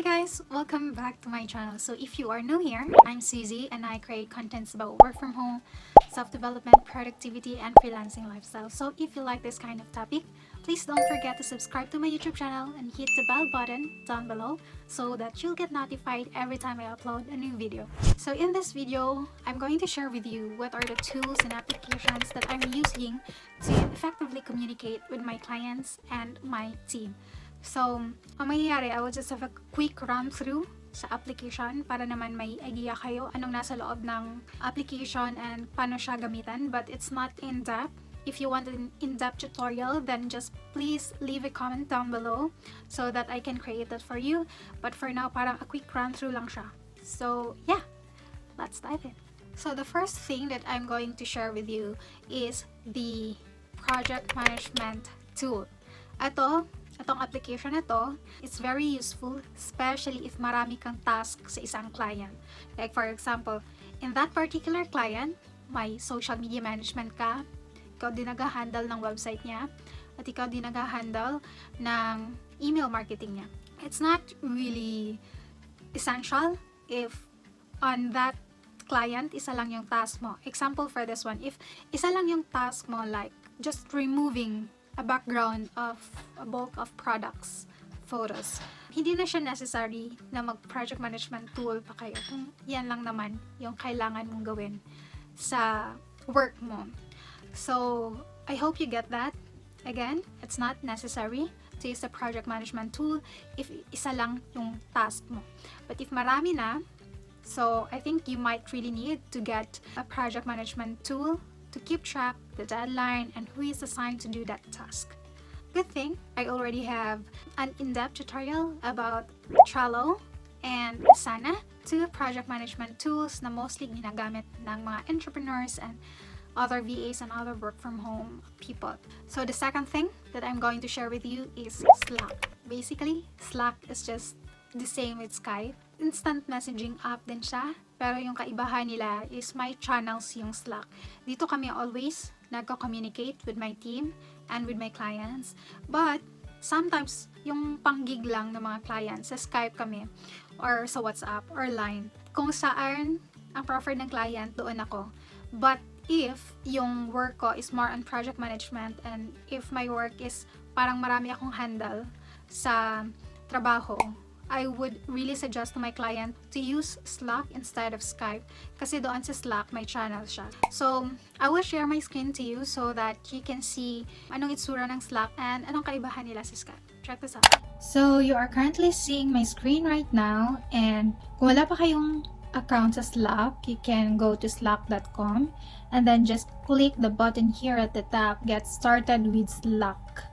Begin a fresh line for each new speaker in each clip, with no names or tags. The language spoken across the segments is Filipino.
Hi guys! Welcome back to my channel. So if you are new here, I'm Suzie and I create contents about work from home, self-development, productivity, and freelancing lifestyle. So if you like this kind of topic, please don't forget to subscribe to my YouTube channel and hit the bell button down below so that you'll get notified every time I upload a new video. So in this video, I'm going to share with you what are the tools and applications that I'm using to effectively communicate with my clients and my team. So, ang mangyayari, I will just have a quick run through sa application para naman may idea kayo anong nasa loob ng application and paano siya gamitan, but it's not in-depth. If you want an in-depth tutorial, then just please leave a comment down below so that I can create that for you. But for now, parang a quick run through lang siya. So, yeah, let's dive in. So, the first thing that I'm going to share with you is the project management tool. Itong application na to, it's very useful, especially if marami kang task sa isang client. Like for example, in that particular client, may social media management ka, ikaw din nag-handle ng website niya, at ikaw din nag-handle ng email marketing niya. It's not really essential if on that client, isa lang yung task mo. Example for this one, if isa lang yung task mo, like just removing a background of a bulk of products, photos. Hindi na siya necessary na mag-project management tool pa kayo kung yan lang naman yung kailangan mong gawin sa work mo. So, I hope you get that. Again, it's not necessary to use a project management tool if isa lang yung task mo. But if marami na, so I think you might really need to get a project management tool to keep track the deadline and who is assigned to do that task. Good thing, I already have an in-depth tutorial about Trello and Asana, two project management tools na mostly ginagamit ng mga entrepreneurs and other VAs and other work from home people. So the second thing that I'm going to share with you is Slack. Basically, Slack is just the same with Skype. Instant messaging app din siya, pero yung kaibahan nila is may channels yung Slack. Dito kami always nagko-communicate with my team and with my clients. But sometimes yung pang-gig lang ng mga clients, sa Skype kami or sa WhatsApp or Line. Kung saan ang preferred ng client, doon ako. But if yung work ko is more on project management and if my work is parang marami akong handle sa trabaho, I would really suggest to my client to use Slack instead of Skype kasi doon sa Slack may channel siya. So, I will share my screen to you so that you can see anong itsura ng Slack and anong kaibahan nila sa Skype. Check this out. So, you are currently seeing my screen right now and kung wala pa kayong account sa Slack, you can go to slack.com and then just click the button here at the top, Get Started with Slack.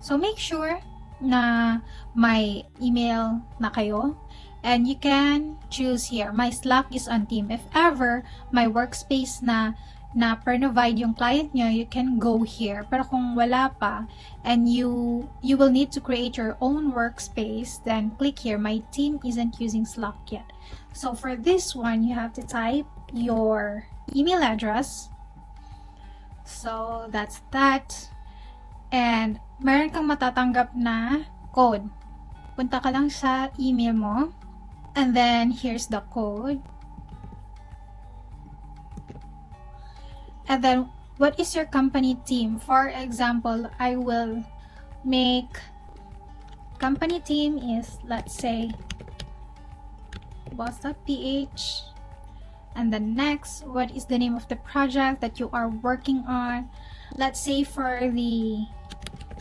So, make sure na may email na kayo and you can choose here my Slack is on team. If ever my workspace na provide yung client nyo, you can go here. Pero kung wala pa and you will need to create your own workspace, then click here, my team isn't using Slack yet. So for this one, you have to type your email address. So that's that. And meron kang matatanggap na code. Punta ka lang sa email mo. And then, here's the code. And then, what is your company team? For example, I will make company team is, let's say, boss.ph. And then next, what is the name of the project that you are working on? Let's say for the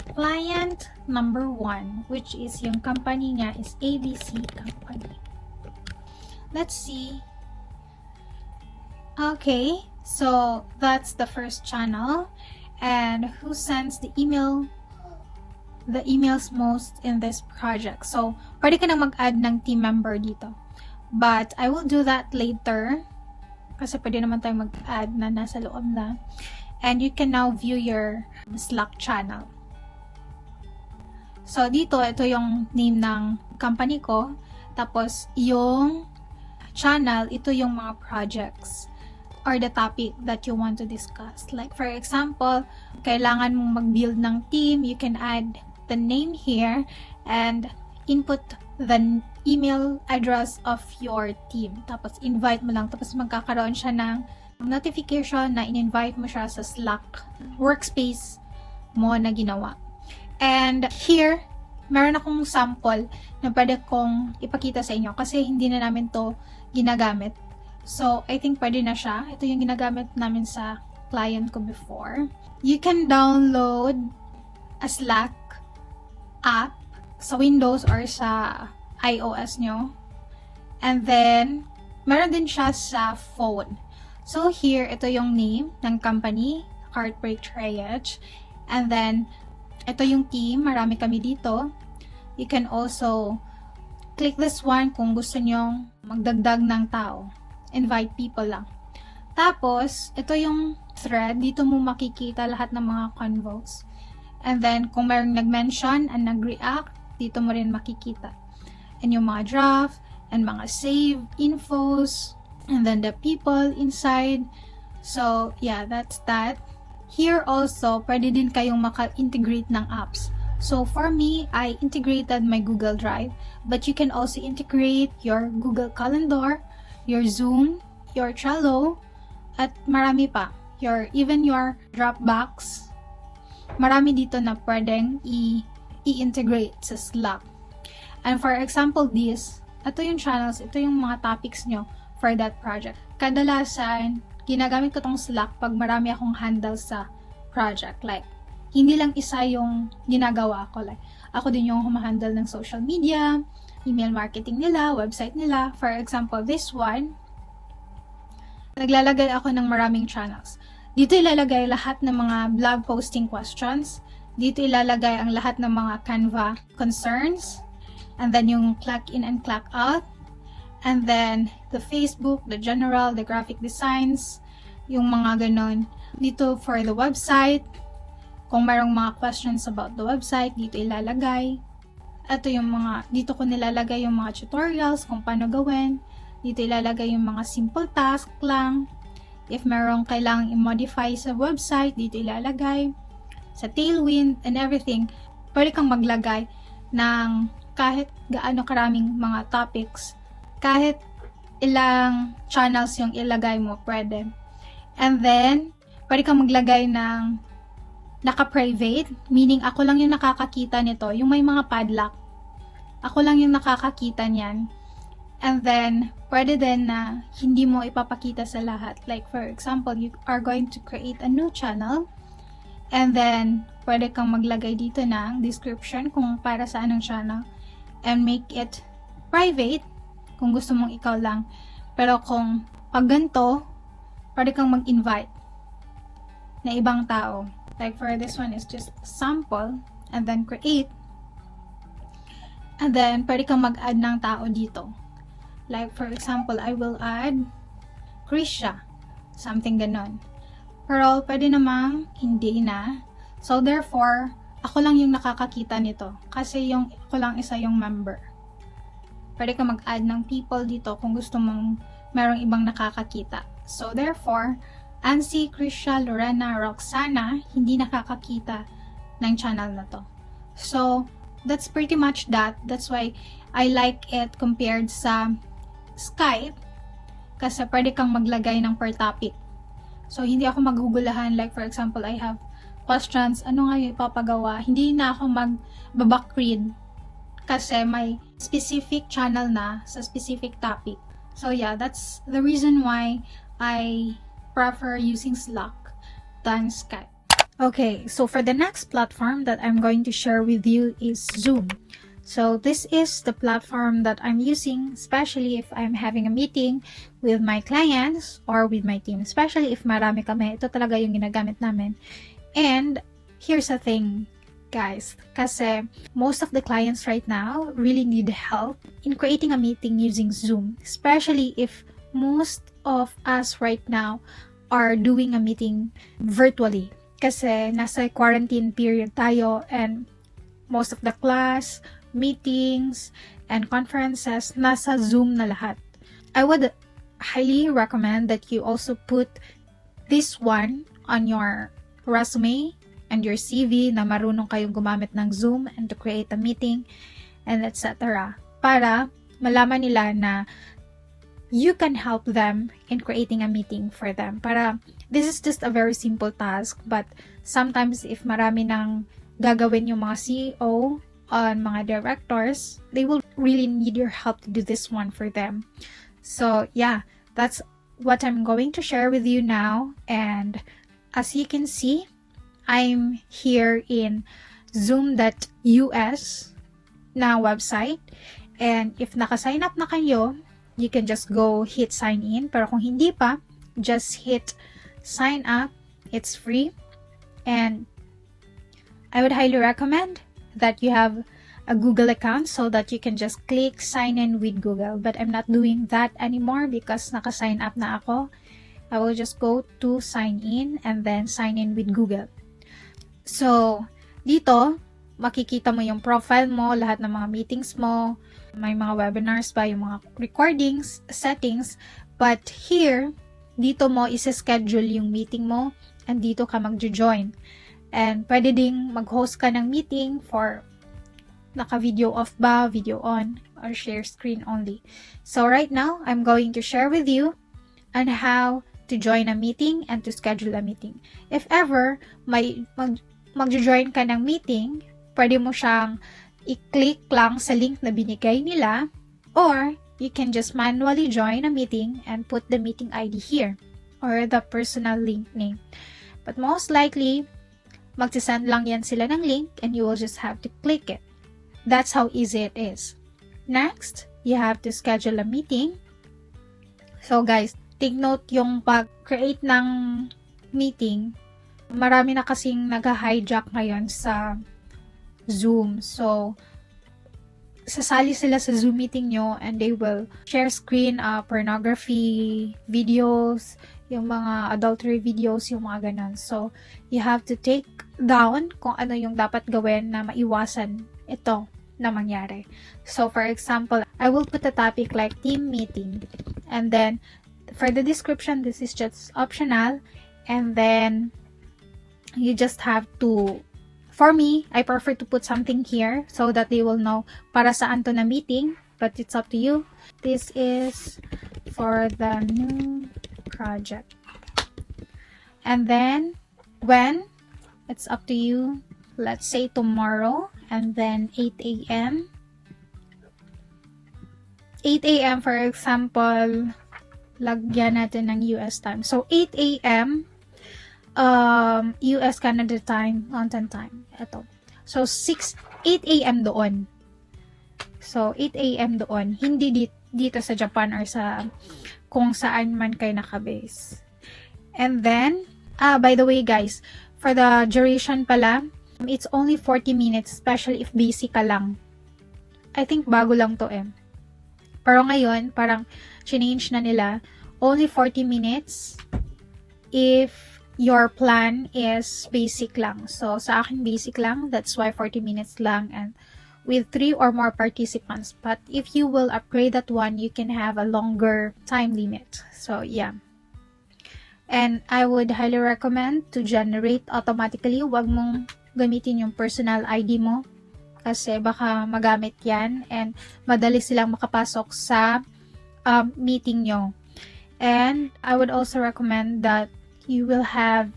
client number 1, which is yung company niya is ABC Company. Let's see. Okay, so that's the first channel. And who sends the emails most in this project? So, pwede ka na mag-add ng team member dito. But I will do that later. Kasi pwede naman tayong mag-add na nasa loob na. And you can now view your Slack channel. So, dito, ito yung name ng company ko. Tapos, yung channel, ito yung mga projects or the topic that you want to discuss. Like, for example, kailangan mong mag-build ng team, you can add the name here and input the email address of your team. Tapos, invite mo lang. Tapos, magkakaroon siya ng notification na in-invite mo siya sa Slack workspace mo na ginawa. And here, meron akong sample na pwede kong ipakita sa inyo kasi hindi na namin to ginagamit. So, I think pwede na siya. Ito yung ginagamit namin sa client ko before. You can download a Slack app sa Windows or sa iOS nyo. And then, meron din siya sa phone. So, here, ito yung name ng company, Heartbreak Triage. And then, ito yung team. Marami kami dito. You can also click this one kung gusto nyong magdagdag ng tao. Invite people lang. Tapos, ito yung thread. Dito mo makikita lahat ng mga convos. And then, kung mayroong nag-mention and nag-react, dito mo rin makikita. And yung mga draft, and mga save infos, and then the people inside. So, yeah, that's that. Here also, pwede din kayong maka-integrate ng apps. So, for me, I integrated my Google Drive, but you can also integrate your Google Calendar, your Zoom, your Trello, at marami pa. Even your Dropbox. Marami dito na pwedeng i-integrate sa Slack. And for example, ito yung channels, ito yung mga topics nyo for that project. Kadalasan, ginagamit ko tong Slack pag marami akong handles sa project. Like, hindi lang isa yung ginagawa ko. Like, ako din yung humahandle ng social media, email marketing nila, website nila. For example, this one, naglalagay ako ng maraming channels. Dito ilalagay lahat ng mga blog posting questions. Dito ilalagay ang lahat ng mga Canva concerns. And then yung clock in and clock out. And then the Facebook, the general, the graphic designs, yung mga ganon. Dito for the website. Kung mayroong mga questions about the website, dito ilalagay. Ito yung dito ko nilalagay yung mga tutorials kung paano gawin. Dito ilalagay yung mga simple task lang. If mayroong kailangang i-modify sa website, dito ilalagay. Sa Tailwind and everything, pwede kang maglagay ng kahit gaano karaming mga topics. Kahit ilang channels yung ilagay mo, pwede. And then, pwede kang maglagay ng naka-private, meaning ako lang yung nakakakita nito, yung may mga padlock. Ako lang yung nakakakita niyan. And then, pwede din na hindi mo ipapakita sa lahat. Like, for example, you are going to create a new channel. And then, pwede kang maglagay dito ng description kung para sa anong channel. And make it private kung gusto mong ikaw lang. Pero kung pag ganito, pwede kang mag-invite na ibang tao. Like, for this one is just sample. And then, create. And then, pwede kang mag-add ng tao dito. Like, for example, I will add Krisha. Something ganon. Pero, pwede namang hindi na. So, therefore, ako lang yung nakakakita nito. Kasi ako lang isa yung member. Pwede ka mag-add ng people dito kung gusto mong merong ibang nakakakita. So, therefore, Ansi, Krisha, Lorena, Roxana, hindi nakakakita ng channel na to. So, that's pretty much that. That's why I like it compared sa Skype kasi pwede kang maglagay ng per topic. So, hindi ako magugulahan. Like, for example, I have questions. Ano nga yung ipapagawa? Hindi na ako mag-backread kasi may specific channel na sa specific topic. So, yeah, that's the reason why I prefer using Slack than Skype. Okay, so for the next platform that I'm going to share with you is Zoom. So this is the platform that I'm using, especially if I'm having a meeting with my clients or with my team. Especially if marami kami, ito talaga yung ginagamit namin. And here's the thing, guys. Kasi most of the clients right now really need help in creating a meeting using Zoom. Especially if most of us right now are doing a meeting virtually. Kasi nasa quarantine period tayo and most of the class, meetings, and conferences nasa Zoom na lahat. I would highly recommend that you also put this one on your resume and your CV na marunong kayong gumamit ng Zoom and to create a meeting and etc. para malaman nila na you can help them in creating a meeting for them. Para, this is just a very simple task, but sometimes if marami nang gagawin yung mga CEO on mga directors, they will really need your help to do this one for them. So yeah, that's what I'm going to share with you now. And as you can see, I'm here in zoom.us na website. And if naka-sign up na kayo, you can just go hit sign in. Pero kung hindi pa, just hit sign up. It's free. And I would highly recommend that you have a Google account so that you can just click sign in with Google. But I'm not doing that anymore because naka-sign up na ako. I will just go to sign in and then sign in with Google. So, dito, makikita mo yung profile mo, lahat ng mga meetings mo, may mga webinars pa, yung mga recordings, settings, but here, dito mo isa-schedule yung meeting mo, and dito ka mag-join. And pwede ding mag-host ka ng meeting for naka-video off ba, video on, or share screen only. So right now, I'm going to share with you on how to join a meeting and to schedule a meeting. If ever, mag-join ka ng meeting, pwede mo siyang i-click lang sa link na binigay nila, or you can just manually join a meeting and put the meeting ID here, or the personal link name. But most likely, magsisend lang yan sila ng link and you will just have to click it. That's how easy it is. Next, you have to schedule a meeting. So guys, take note yung pag-create ng meeting, marami na kasing nag-hijack ngayon sa Zoom. So, sasali sila sa Zoom meeting nyo and they will share screen, pornography videos, yung mga adultery videos, yung mga ganun. So, you have to take down kung ano yung dapat gawin na maiwasan ito na mangyari. So, for example, I will put a topic like team meeting. And then, for the description, this is just optional. And then, you just have to, for me, I prefer to put something here so that they will know para saan to na meeting, but it's up to you. This is for the new project. And then, when, it's up to you. Let's say tomorrow, and then 8 a.m. 8 a.m. for example, lagyan natin ng US time. So, 8 a.m. US Canada time, Mountain time. Ito. So, 8 a.m. doon. So, 8 a.m. doon. Hindi dito sa Japan or sa kung saan man kayo nakabase. And then, by the way guys, for the duration pala, it's only 40 minutes, especially if busy ka lang. I think bago lang to eh. Pero ngayon, parang change na nila, only 40 minutes if your plan is basic lang. So, sa akin basic lang, that's why 40 minutes lang and with 3 or more participants. But if you will upgrade that one, you can have a longer time limit. So, yeah. And I would highly recommend to generate automatically. Huwag mong gamitin yung personal ID mo kasi baka magamit yan and madali silang makapasok sa meeting nyo. And I would also recommend that you will have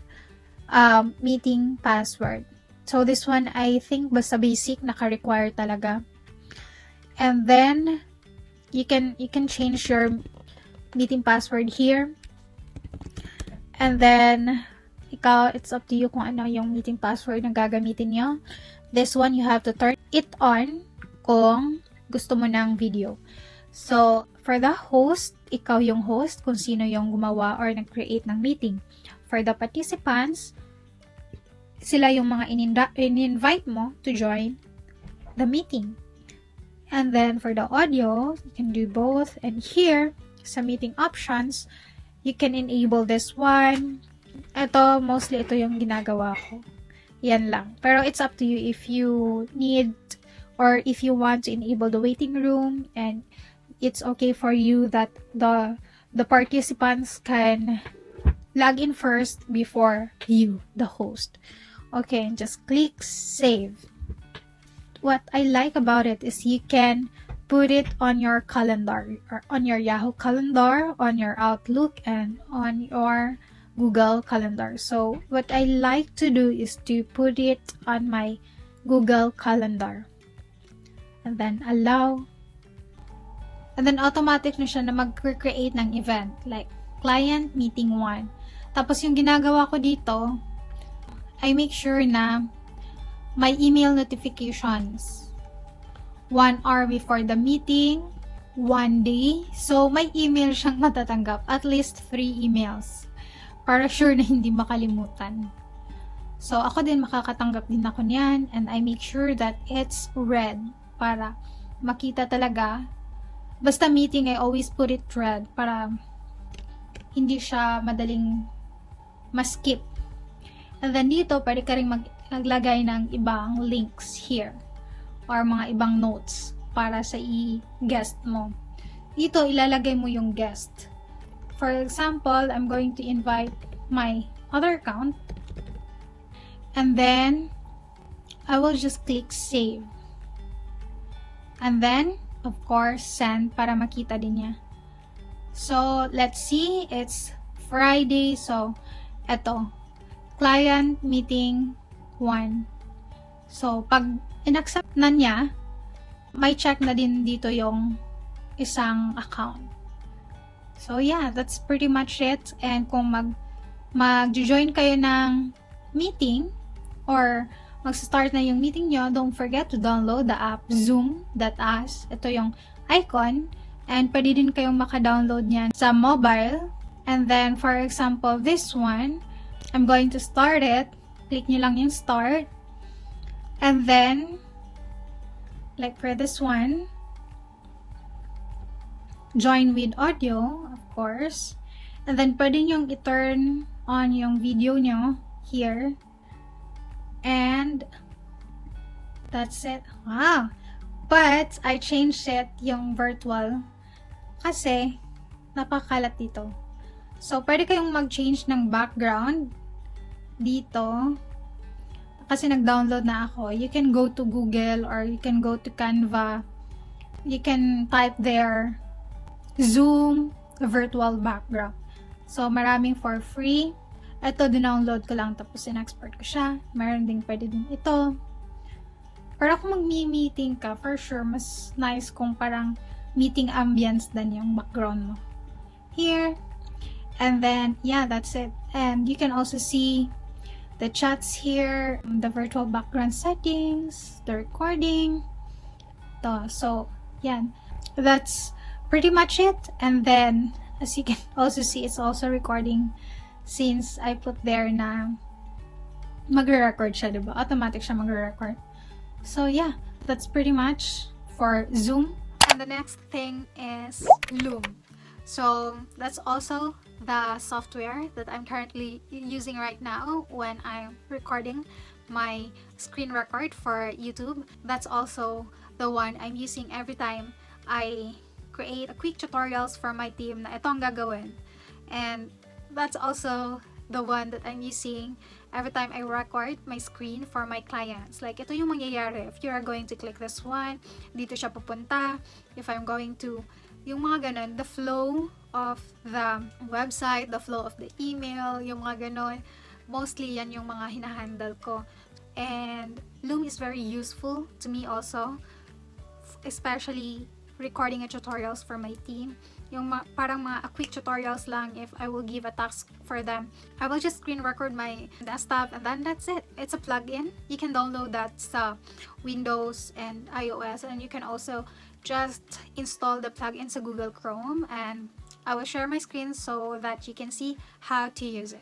meeting password. So this one, I think basta basic, naka-require talaga. And then you can change your meeting password here. And then it's up to you kung ano yung meeting password na gagamitin nyo. This one, you have to turn it on kung gusto mo ng video. So, for the host, ikaw yung host kung sino yung gumawa or nag-create ng meeting. For the participants, sila yung mga in-invite mo to join the meeting. And then for the audio, you can do both. And here, sa meeting options, you can enable this one. Ito, mostly ito yung ginagawa ko. Yan lang. Pero it's up to you if you need or if you want to enable the waiting room, and it's okay for you that the participants can log in first before you, the host. Okay, and just click save. What I like about it is you can put it on your calendar, or on your Yahoo calendar, on your Outlook, and on your Google calendar. So what I like to do is to put it on my Google calendar. And then allow. And then automatic na siya na mag-create ng event. Like, client meeting 1. Tapos yung ginagawa ko dito, I make sure na may email notifications. 1 hour before the meeting, 1 day. So, may email siyang matatanggap. At least 3 emails. Para sure na hindi makalimutan. So, ako din makakatanggap din ako niyan. And I make sure that it's red. Para makita talaga. Basta meeting, I always put it red. Para hindi siya madaling ma-skip. And then dito, pwede ka rin maglagay ng ibang links here. Or mga ibang notes para sa i-guest mo. Dito, ilalagay mo yung guest. For example, I'm going to invite my other account. And then, I will just click save. And then, of course, send para makita din niya. So, let's see. It's Friday. So, eto. Client meeting 1. So, pag in-accept na niya, may check na din dito yung isang account. So, yeah, that's pretty much it. And kung mag-join kayo ng meeting or mag-start na yung meeting nyo, don't forget to download the app Zoom.us. Ito yung icon. And pwede din kayong maka-download niyan sa mobile. And then, for example, this one, I'm going to start it. Click nyo lang yung start. And then, like for this one, join with audio, of course. And then, pwede nyong i-turn on yung video nyo here. And that's it. Wow! But, I changed it yung virtual kasi napakalat dito. So, pwede kayong mag-change ng background dito. Kasi nag-download na ako. You can go to Google or you can go to Canva. You can type there Zoom virtual background. So, maraming for free. Ito, dinownload ko lang tapos in-export ko siya. Meron din, pwede din ito. Para kung mag-meeting ka, for sure, mas nice kung parang meeting ambience din yung background mo. Here. And then, yeah, that's it. And you can also see the chats here, the virtual background settings, the recording. So, yeah, that's pretty much it. And then, as you can also see, it's also recording since I put there na magre-record siya, diba? Automatic siya magre-record. So, yeah, that's pretty much for Zoom. And the next thing is Loom. So, that's also the software that I'm currently using right now when I'm recording my screen record for YouTube. That's also the one I'm using every time I create a quick tutorials for my team na itong gagawin. And that's also the one that I'm using every time I record my screen for my clients. Like, ito yung mangyayari. If you are going to click this one, dito siya pupunta. If I'm going to, yung mga ganun, the flow of the website, the flow of the email, yung mga ganun, mostly yan yung mga hinahandle ko. And Loom is very useful to me also, especially recording a tutorials for my team. Yung parang mga quick tutorials lang if I will give a task for them. I will just screen record my desktop and then that's it. It's a plugin. You can download that sa Windows and iOS, and you can also just install the plugin sa Google Chrome, and I will share my screen so that you can see how to use it.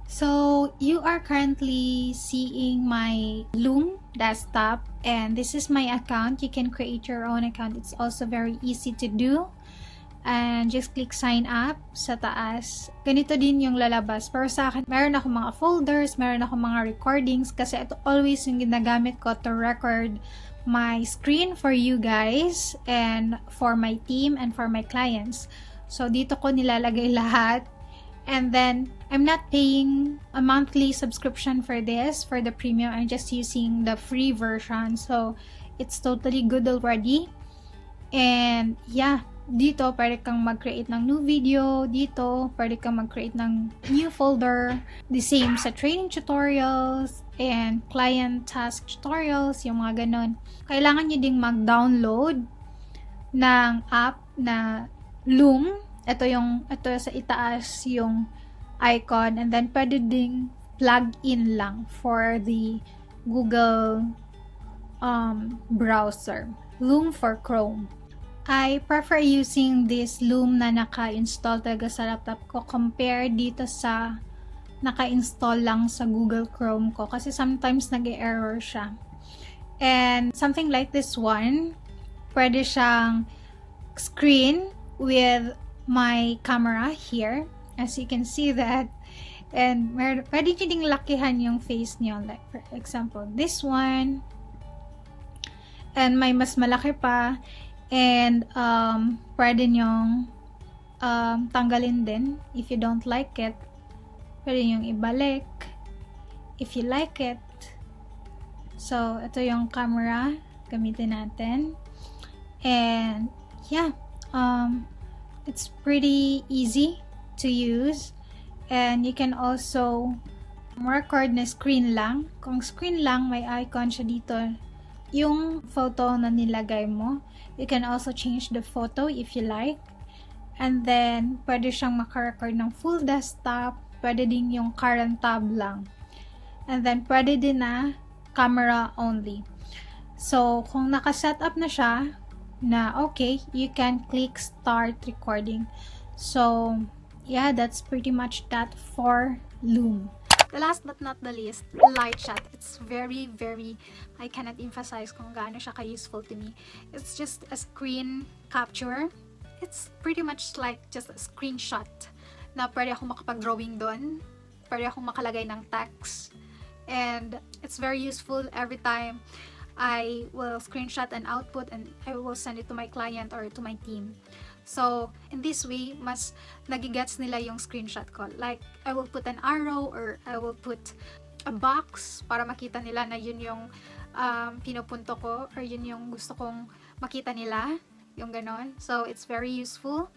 So, you are currently seeing my Loom desktop, and this is my account. You can create your own account. It's also very easy to do. And just click sign up sa taas. Ganito din yung lalabas. Pero sa akin, meron ako mga folders, meron ako mga recordings, kasi ito always yung ginagamit ko to record my screen for you guys and for my team and for my clients. So, dito ko nilalagay lahat. And then, I'm not paying a monthly subscription for this, for the premium. I'm just using the free version. So, it's totally good already. And yeah, dito pwede kang mag-create ng new video. Dito pwede kang mag-create ng new folder. The same sa training tutorials and client task tutorials, yung mga ganon. Kailangan nyo ding mag-download ng app na Loom. Ito sa itaas yung icon, and then pwede ding plug in lang for the Google browser. Loom for Chrome. I prefer using this Loom na naka-install talaga sa laptop ko compare dito sa naka-install lang sa Google Chrome ko, kasi sometimes nag-error siya. And something like this one, pwede siyang screen with my camera here, as you can see that. And pwede nyo ding lakihan yung face nyo, like for example this one, and may mas malaki pa. And pwede nyong tanggalin din if you don't like it. Pwede nyong ibalik if you like it. So ito yung camera gamitin natin. And yeah, it's pretty easy to use. And you can also record na screen lang. Kung screen lang, may icon siya dito, yung photo na nilagay mo. You can also change the photo if you like. And then, pwede siyang makarecord ng full desktop. Pwede din yung current tab lang. And then, pwede din na camera only. So, kung nakaset up na siya, na okay, you can click start recording. So, yeah, that's pretty much that for Loom. The last but not the least, light shot. It's very, I cannot emphasize kung gaano siya ka-useful to me. It's just a screen capture. It's pretty much like just a screenshot na pwede akong makapag-drawing doon. Pwede akong makalagay ng text. And it's very useful every time I will screenshot an output and I will send it to my client or to my team. So, in this way, mas nagigets nila yung screenshot ko. Like, I will put an arrow or I will put a box para makita nila na yun yung pinupunto ko or yun yung gusto kong makita nila. Yung ganon. So, it's very useful.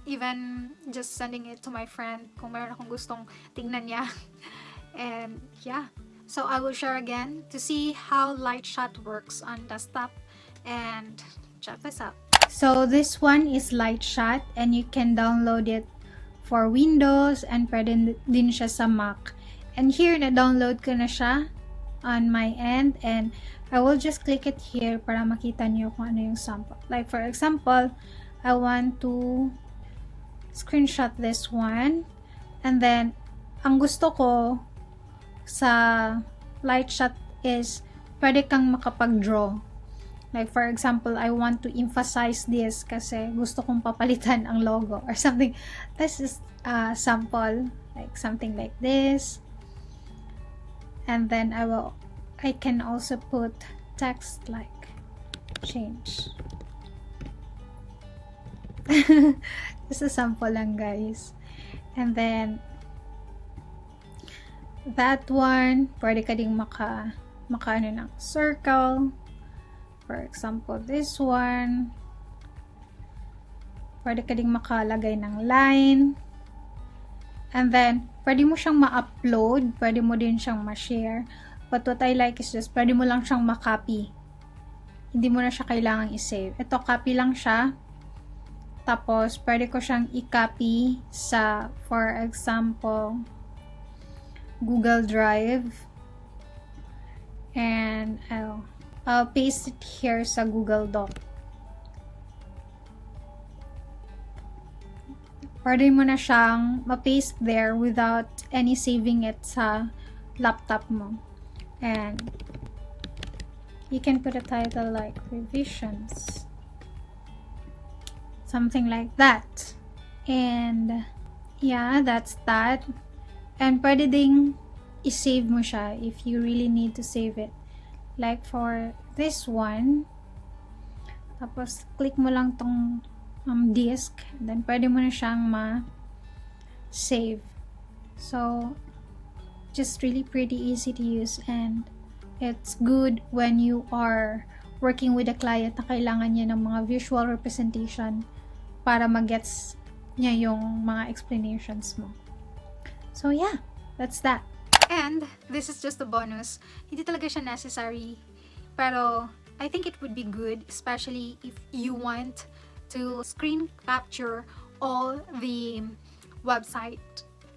Even just sending it to my friend kung meron akong gustong tingnan niya. And, yeah. So, I will share again to see how light shot works on desktop. And, check this out. So, this one is light shot and you can download it for Windows and pwede din siya sa Mac. And here, na-download ko na siya on my end and I will just click it here para makita niyo kung ano yung sample. Like, for example, I want to screenshot this one and then, ang gusto ko sa light shot is pwede kang makapag-draw. Like, for example, I want to emphasize this kasi gusto kong papalitan ang logo or something. This is a sample, like something like this. And then I can also put text like change. This is a sample lang, guys. And then that one, pwede ka ding maka-ano ng circle. For example, this one, pwede ka ding makalagay ng line. And then, pwede mo siyang ma-upload, pwede mo din siyang ma-share. But what I like is just, pwede mo lang siyang ma-copy. Hindi mo na siya kailangang i-save. Ito, copy lang siya. Tapos, pwede ko siyang i-copy sa, for example, Google Drive. And, I'll paste it here sa Google Doc. Pwede mo na siyang ma-paste there without any saving it sa laptop mo. And you can put a title like revisions. Something like that. And yeah, that's that. And pwede ding i-save mo siya if you really need to save it. Like for this one, tapos click mo lang tong disk, and then pwede mo na siyang ma-save. So, just really pretty easy to use and it's good when you are working with a client na kailangan niya ng mga visual representation para mag-gets niya yung mga explanations mo. So yeah, that's that. And this is just a bonus. Hindi talaga siya necessary. Pero I think it would be good, especially if you want to screen capture all the website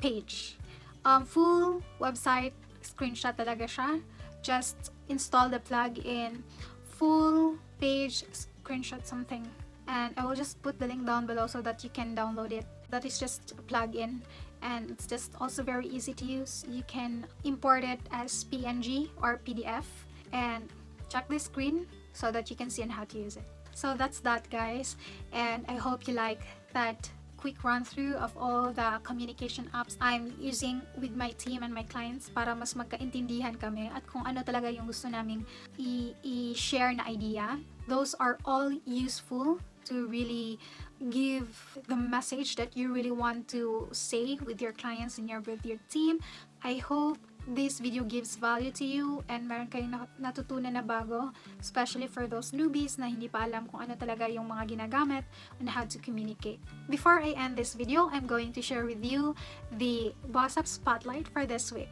page. Full website screenshot talaga siya. Just install the plugin, full page screenshot something. And I will just put the link down below so that you can download it. That is just a plugin. And it's just also very easy to use. You can import it as PNG or PDF and check the screen so that you can see on how to use it. So that's that, guys, and I hope you like that quick run through of all the communication apps I'm using with my team and my clients para mas magkaintindihan kami at kung ano talaga yung gusto naming i-share na idea. Those are all useful to really give the message that you really want to say with your clients and with your team. I hope this video gives value to you and meron kayong natutunan na bago, especially for those newbies na hindi pa alam kung ano talaga yung mga ginagamit and how to communicate. Before I end this video, I'm going to share with you the Boss Up Spotlight for this week.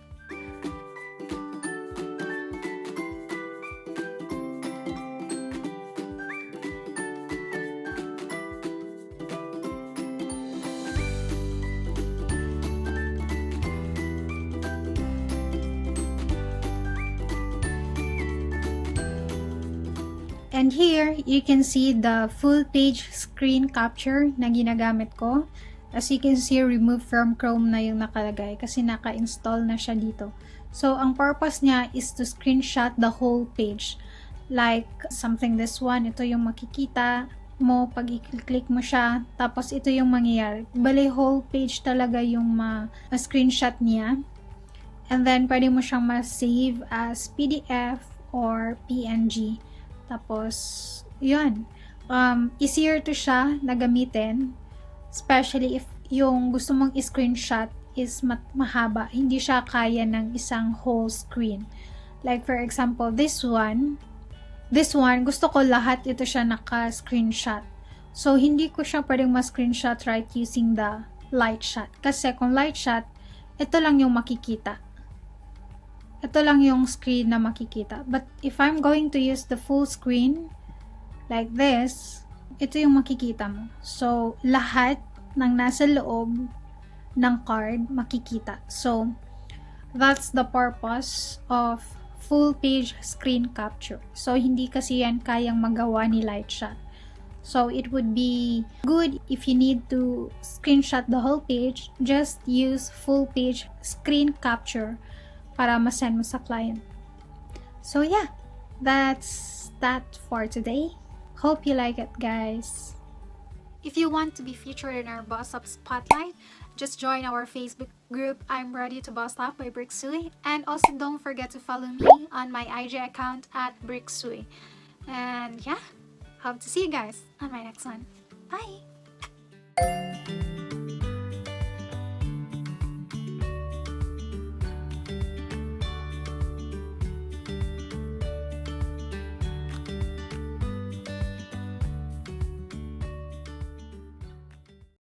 And here, you can see the full page screen capture na ginagamit ko. As you can see, remove from Chrome na yung nakalagay kasi naka-install na siya dito. So, ang purpose niya is to screenshot the whole page. Like, something this one, ito yung makikita mo pag i-click mo siya. Tapos, ito yung mangyayari. Bale, whole page talaga yung ma-screenshot niya. And then, pwede mo siyang ma-save as PDF or PNG. Tapos, yun. Easier to siya na gamitin. Especially if yung gusto mong i-screenshot is mahaba. Hindi siya kaya ng isang whole screen. Like for example, this one, gusto ko lahat ito siya naka-screenshot. So, hindi ko siya pwedeng ma-screenshot right using the light shot. Kasi kung light shot, ito lang yung makikita. Ito lang yung screen na makikita. But if I'm going to use the full screen, like this, ito yung makikita mo. So, lahat ng nasa loob ng card makikita. So, that's the purpose of full page screen capture. So, hindi kasi yan kayang magawa ni Lightshot. So, it would be good if you need to screenshot the whole page, just use full page screen capture para ma-send mo sa client. So yeah, that's that for today. Hope you like it, guys. If you want to be featured in our Boss Up Spotlight, just join our Facebook group, I'm Ready to Boss Up by BritxSui. And also don't forget to follow me on my IG account at BritxSui. And yeah, hope to see you guys on my next one. Bye!